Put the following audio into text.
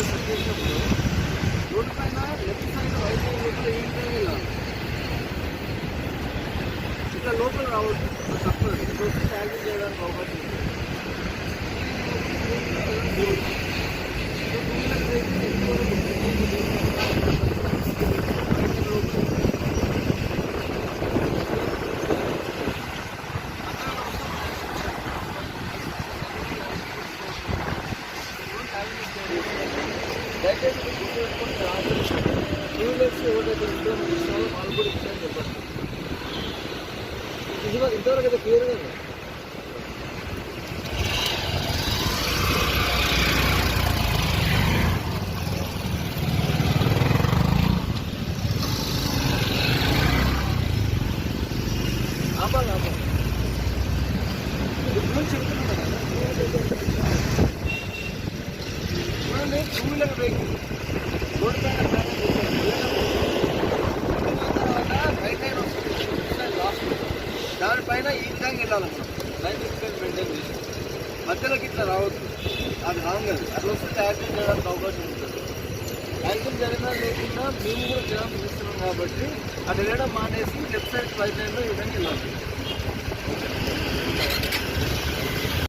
Set చేసినప్పుడు road పైన left side right side లోపల ఈ విధంగా వెళ్ళాలి. ఇట్లా లోపల రావద్దు, తప్పదు. ఇప్పుడు వచ్చి ట్యాక్సీ చేయడానికి అవకాశం ఉంది. దయచేసి గుర్తుపెట్టుకుని టూ వీలర్స్ ఎవరైతే ఇన్సూరెన్స్ ఇస్తారో వాళ్ళు కూడా ఇచ్చారని చెప్పండి. ఇంతవరకు అయితే క్లియర్గా ఉంది. ఆపాలి ఆపాలి ఇప్పుడు చెప్తున్నాను కదా. చూడండి, టూ వీలర్ వెహికల్ రోడ్డు పైన తర్వాత రైట్ హ్యాండ్ వస్తుంది లాస్ట్, దానిపైన ఈ విధంగా వెళ్ళాలి. మనం లైన్ డిస్టెన్స్ మెయింటైన్ చేసి మధ్యలోకి ఇట్లా రావద్దు, అది రాంగ్. అది అట్లా వస్తే యాక్సిడెంట్ చేయడానికి అవకాశం ఉంటుంది. యాక్సిడెంట్ జరిగినా లేకుండా మేము కూడా జనం చూస్తున్నాం కాబట్టి అది వెళ్ళడం మానేసి లెఫ్ట్ సైడ్ రైట్ హ్యాండ్లో ఈ విధంగా వెళ్ళాలి.